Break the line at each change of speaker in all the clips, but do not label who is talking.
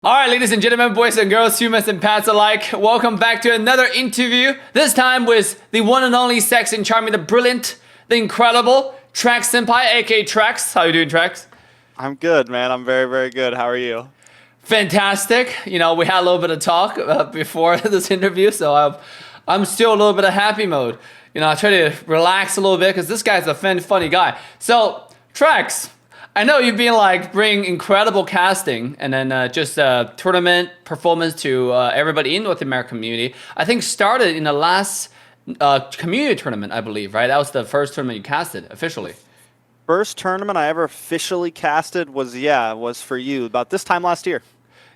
All right, ladies and gentlemen, boys and girls, humans and pets alike, welcome back to another interview. This time with the one and only sexy and charming, the brilliant, the incredible Trax Senpai, aka Trax. How you doing, Trax?
I'm good, man. I'm very, very good. How are you?
Fantastic. You know, we had a little bit of talk before this interview, so I'm still a little bit of happy mode. You know, I try to relax a little bit because this guy's a funny guy. So, Trax, I know you've been like bringing incredible casting and then just tournament performance to everybody in North American community. I think started in the last community tournament, I believe, right? That was the first tournament you casted officially.
First tournament I ever officially casted was for you about this time last year.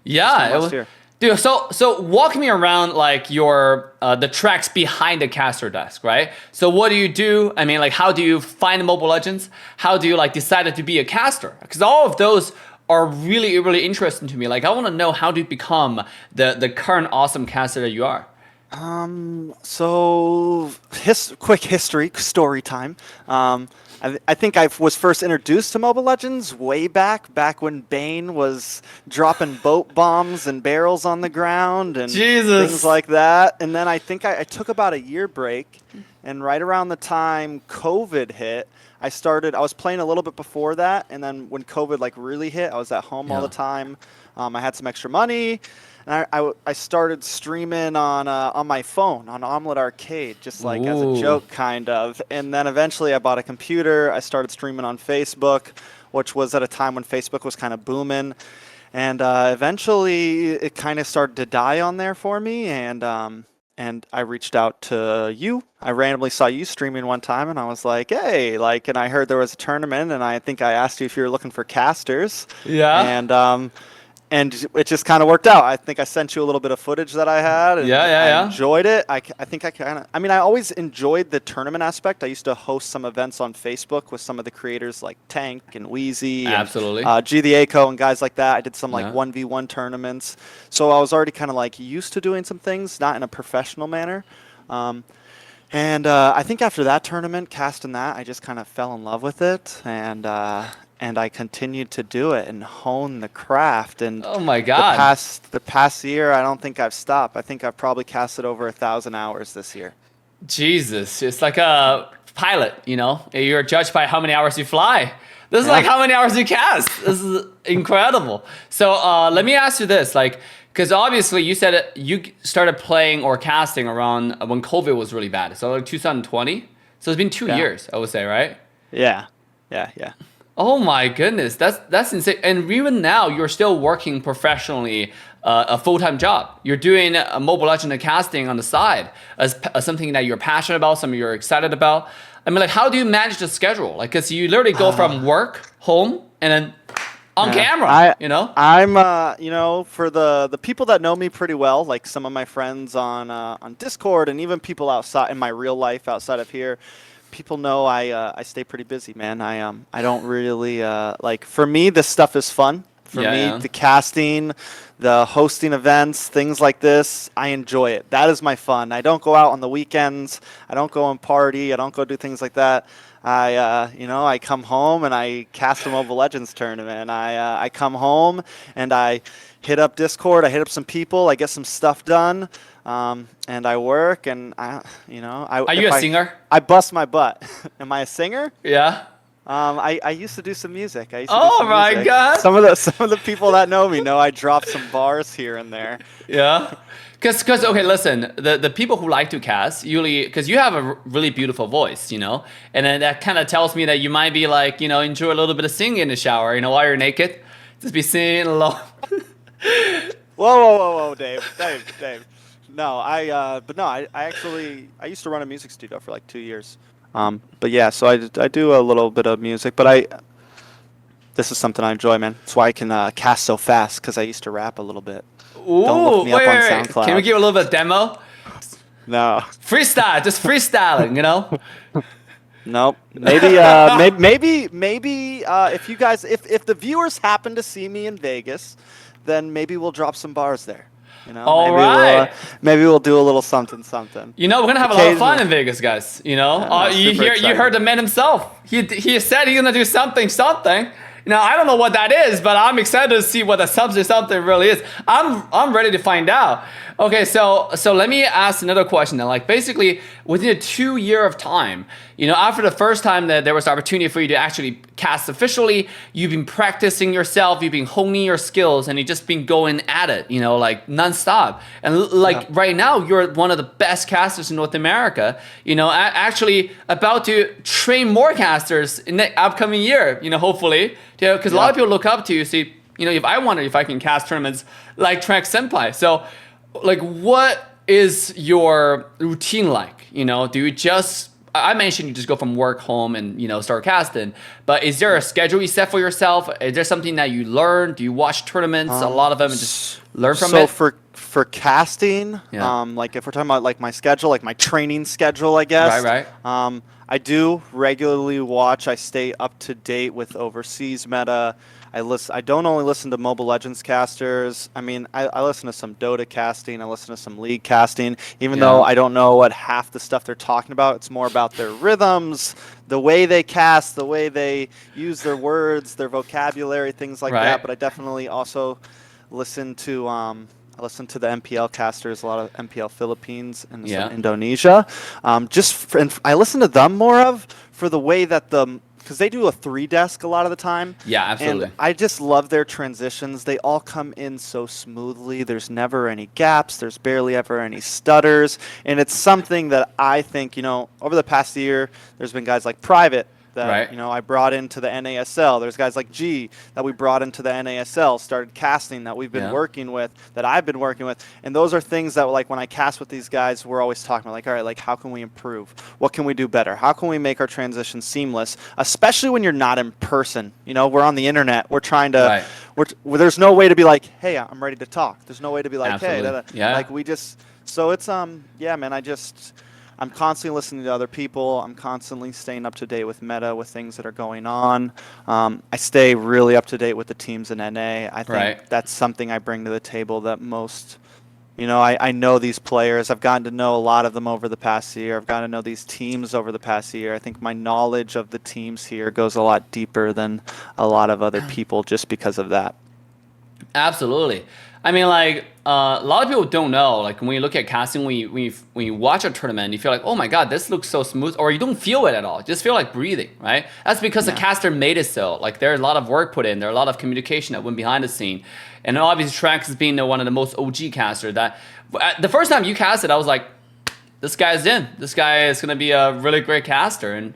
Yeah, it was. Dude, so walk me around like your the tracks behind the caster desk, right? So what do you do? I mean, like, how do you find Mobile Legends? How do you like decide to be a caster? Because all of those are really, really interesting to me. Like, I want to know how to become the current awesome caster that you are.
Quick history story time. I think I was first introduced to Mobile Legends way back when Bane was dropping boat bombs and barrels on the ground and things like that. And then I think I took about a year break, and right around the time COVID hit, I was playing a little bit before that, and then when COVID like really hit, I was at home all the time. I had some extra money. And I started streaming on my phone, on Omelet Arcade, just like as a joke, kind of. And then eventually I bought a computer. I started streaming on Facebook, which was at a time when Facebook was kind of booming. And eventually it kind of started to die on there for me. And I reached out to you. I randomly saw you streaming one time, and I was like, hey, and I heard there was a tournament, and I think I asked you if you were looking for casters.
Yeah.
And it just kind of worked out. I think I sent you a little bit of footage that I had. And I enjoyed it. I always enjoyed the tournament aspect. I used to host some events on Facebook with some of the creators like Tank and Wheezy.
Absolutely.
And G the Aco and guys like that. I did some 1v1 tournaments. So I was already kind of like used to doing some things, not in a professional manner. And I think after that tournament, casting that, I just kind of fell in love with it. And I continued to do it and hone the craft. And
oh my God,
the past year, I don't think I've stopped. I think I've probably casted over 1,000 hours this year.
Jesus, it's like a pilot, you know? You're judged by how many hours you fly. This is like how many hours you cast. This is incredible. So let me ask you this, like, because obviously you said you started playing or casting around when COVID was really bad. So like 2020. So it's been 2 years, I would say, right?
Yeah.
Oh my goodness, that's insane. And even now, you're still working professionally, a full-time job. You're doing a Mobile Legends casting on the side as something that you're passionate about, something you're excited about. I mean, like, how do you manage the schedule? Like, because you literally go from work, home, and then on camera, you know?
I'm, for the people that know me pretty well, like some of my friends on Discord and even people outside in my real life outside of here, people know I stay pretty busy, man. I don't really for me, this stuff is fun. For me, the casting, the hosting events, things like this, I enjoy it. That is my fun. I don't go out on the weekends. I don't go and party. I don't go do things like that. I come home and I cast a Mobile Legends tournament. I come home and I hit up Discord. I hit up some people. I get some stuff done. And I work, and are
you a singer?
I bust my butt. Am I a singer?
Yeah.
I used to do some music.
God!
Some of the people that know me know I drop some bars here and there.
Yeah. Because okay, listen, the people who like to cast usually, because you have a really beautiful voice, you know, and then that kind of tells me that you might be like, you know, enjoy a little bit of singing in the shower, you know, while you're naked, just be singing along.
Whoa, Dave. No, I used to run a music studio for like 2 years. But yeah, so I do a little bit of music, but this is something I enjoy, man. That's why I can cast so fast, because I used to rap a little bit.
Ooh,
don't look me up on SoundCloud.
Can we give a little bit of demo?
No.
Freestyle, just freestyling, you know?
Nope. Maybe if you guys, if the viewers happen to see me in Vegas, then maybe we'll drop some bars there. You know,
all right.
Maybe we'll do a little something.
You know, we're gonna have a lot of fun in Vegas, guys. You know, you heard the man himself. He said he's gonna do something. I don't know what that is, but I'm excited to see what the subject something really is. I'm ready to find out. Okay, so let me ask another question then. Like basically within a 2 year of time, after the first time that there was opportunity for you to actually cast officially, you've been practicing yourself, you've been honing your skills, and you've just been going at it, like nonstop. And right now, you're one of the best casters in North America. Actually about to train more casters in the upcoming year. Hopefully, because a lot of people look up to you. See, if I wonder if I can cast tournaments like Trex Senpai. So, like, what is your routine like? Do you just I mentioned you just go from work home and start casting, but is there a schedule you set for yourself? Is there something that you learn? Do you watch tournaments, a lot of them, and just learn from it?
So for casting, like if we're talking about like my schedule, like my training schedule, I guess.
Right.
I do regularly watch. I stay up to date with overseas meta. I don't only listen to Mobile Legends casters. I mean, I listen to some Dota casting. I listen to some League casting. Even though I don't know what half the stuff they're talking about, it's more about their rhythms, the way they cast, the way they use their words, their vocabulary, things like that. But I definitely also listen to the MPL casters, a lot of MPL Philippines and some Indonesia. I listen to them more for the way that because they do a 3-desk a lot of the time.
Yeah, absolutely.
And I just love their transitions. They all come in so smoothly. There's never any gaps. There's barely ever any stutters. And it's something that I think, over the past year, there's been guys like Private that I brought into the NASL. There's guys like G that we brought into the NASL, started casting that we've been working with, that I've been working with. And those are things that like when I cast with these guys, we're always talking about like, all right, like how can we improve? What can we do better? How can we make our transition seamless? Especially when you're not in person. We're on the internet. We're trying to there's no way to be like, hey, I'm ready to talk. There's no way to be like, hey, like we just so it's man, I'm constantly listening to other people. I'm constantly staying up to date with meta, with things that are going on. I stay really up to date with the teams in NA. I think that's something I bring to the table that most, I know these players. I've gotten to know a lot of them over the past year. I've gotten to know these teams over the past year. I think my knowledge of the teams here goes a lot deeper than a lot of other people just because of that.
Absolutely. I mean, like, a lot of people don't know, like, when you look at casting, when you watch a tournament, you feel like, oh my God, this looks so smooth, or you don't feel it at all. You just feel like breathing, right? That's because the caster made it so. Like, there's a lot of work put in. There's a lot of communication that went behind the scene. And obviously, Trax is being one of the most OG casters that, the first time you casted, I was like, this guy's in. This guy is going to be a really great caster. And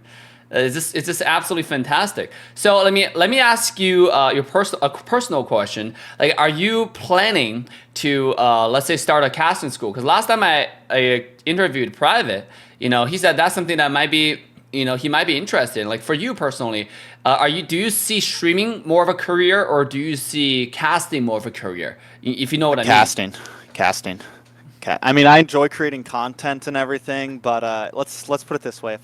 it's just absolutely fantastic. So let me ask you your personal question. Like, are you planning to let's say start a casting school? Because last time I interviewed Private, he said that's something that might be he might be interested in. Like for you personally, do you see streaming more of a career, or do you see casting more of a career? If you know what I mean.
Casting. I mean, I enjoy creating content and everything, but let's put it this way: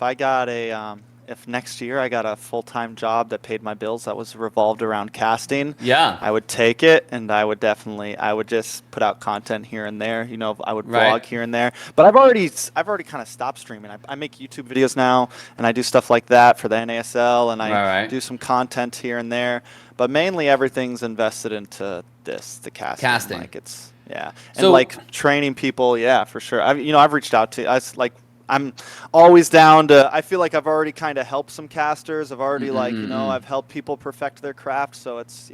if next year I got a full-time job that paid my bills that was revolved around casting, I would take it, and I would just put out content here and there. I would vlog here and there. But I've already kind of stopped streaming. I make YouTube videos now, and I do stuff like that for the NASL, and I do some content here and there. But mainly everything's invested into the casting. Like and
so,
like training people, for sure. I've reached out to I'm always down to. I feel like I've already kind of helped some casters. I've already I've helped people perfect their craft. So it's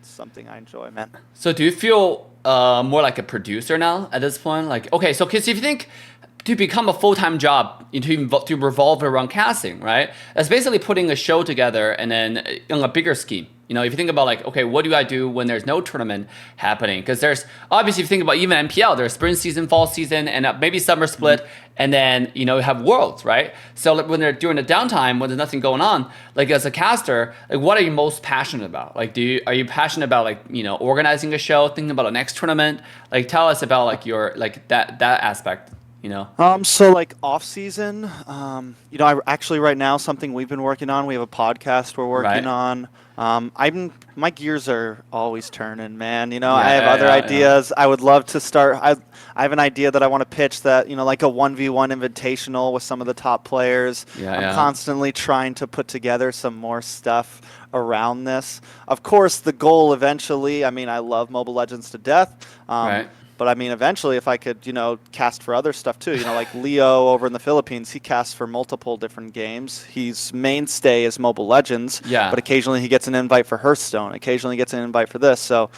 something I enjoy, man.
So do you feel more like a producer now at this point? Like, okay, so because if you think to become a full-time job to revolve around casting, right? That's basically putting a show together and then in a bigger scheme. If you think about like, okay, what do I do when there's no tournament happening? Because there's obviously, if you think about even MPL, there's spring season, fall season, and maybe summer split, and then you have Worlds, right? So like, when they're during the downtime, when there's nothing going on, like as a caster, like what are you most passionate about? Like, are you passionate about like organizing a show, thinking about a next tournament? Like, tell us about like your that aspect.
So like off season, I actually right now something we've been working on. We have a podcast we're working on. My gears are always turning, man. I have other ideas. I would love to start. I have an idea that I want to pitch that, like a 1v1 invitational with some of the top players. I'm constantly trying to put together some more stuff around this. Of course, the goal eventually, I love Mobile Legends to death. But eventually, if I could, cast for other stuff too, like Leo over in the Philippines, he casts for multiple different games. His mainstay is Mobile Legends, but occasionally he gets an invite for Hearthstone. Occasionally he gets an invite for this. So,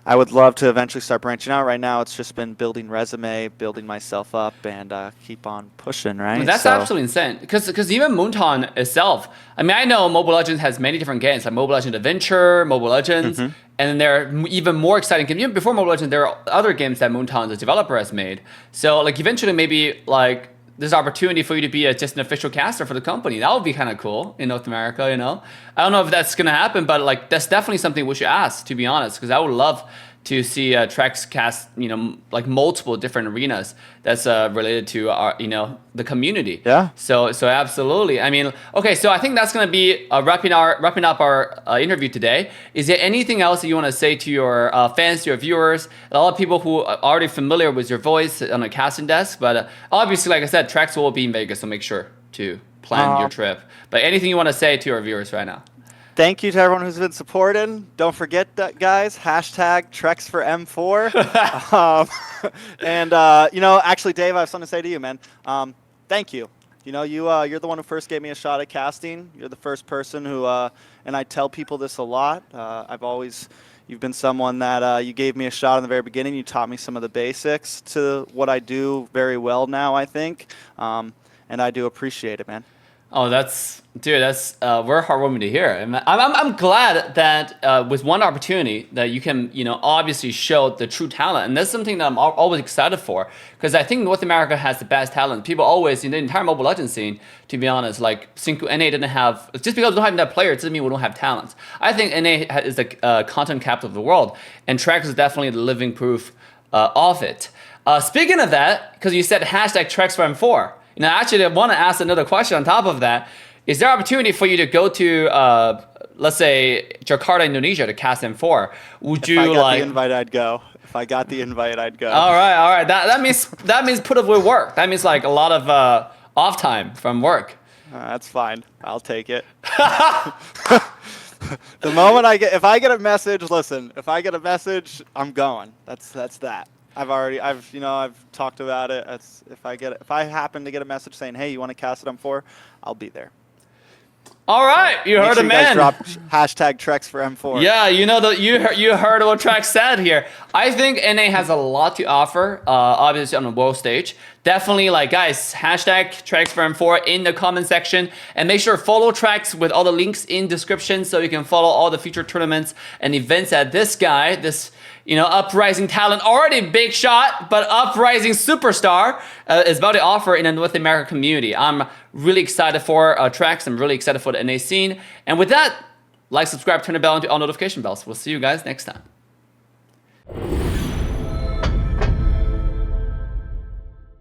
I would love to eventually start branching out. Right now, it's just been building resume, building myself up, and keep on pushing, right?
Well, that's absolutely insane. Because even Moonton itself, I know Mobile Legends has many different games, like Mobile Legends Adventure, Mobile Legends, and then there are even more exciting games. Even before Mobile Legends, there are other games that Moonton, the developer, has made. So, like, eventually maybe, like, there's just for you to be just an official caster for the company. That would be kind of cool in North America, I don't know if that's going to happen, but like that's definitely something we should ask, to be honest, because I would love to see Trex cast, like multiple different arenas that's related to our, the community. Yeah. So absolutely. Okay. So I think that's going to be wrapping up our interview today. Is there anything else that you want to say to your fans, to your viewers? A lot of people who are already familiar with your voice on a casting desk, but obviously, like I said, Trex will be in Vegas, so make sure to plan your trip. But anything you want to say to our viewers right now?
Thank you to everyone who's been supporting. Don't forget that, guys. Hashtag Trex for M4. Actually, Dave, I have something to say to you, man. Thank you. You're the one who first gave me a shot at casting. You're the first person who, and I tell people this a lot. You've been someone that you gave me a shot in the very beginning. You taught me some of the basics to what I do very well now, I think. And I do appreciate it, man.
Oh, that's very heartwarming to hear. I'm glad that with one opportunity that you can, obviously show the true talent. And that's something that I'm always excited for, because I think North America has the best talent. People always, in the entire Mobile Legends scene, to be honest, like NA didn't have, just because we don't have enough players doesn't mean we don't have talent. I think NA is the content capital of the world, and Trax is definitely the living proof of it. Speaking of that, because you said hashtag Trex for M4, actually, I want to ask another question on top of that. Is there opportunity for you to go to, let's say, Jakarta, Indonesia to cast M4? Would you like?
If I got the invite, I'd go. If I got the invite, I'd go.
All right. That means put up with work. That means like a lot of off time from work.
That's fine. I'll take it. The moment if I get a message, I'm going. That's that. I've talked about it. If I happen to get a message saying, "Hey, you want to cast it on 4?" I'll be there.
All right, you heard a man.
Drop hashtag Trex for M4.
Yeah, you heard what Trax said here. I think NA has a lot to offer, obviously on the world stage. Definitely, guys, hashtag Trex for M4 in the comment section, and make sure to follow Trax with all the links in description so you can follow all the future tournaments and events that this uprising talent, already big shot, but uprising superstar is about to offer in the North American community. I'm really excited for Trax. I'm really excited for the NA scene. And with that, like, subscribe, turn the bell on to all notification bells. We'll see you guys next time.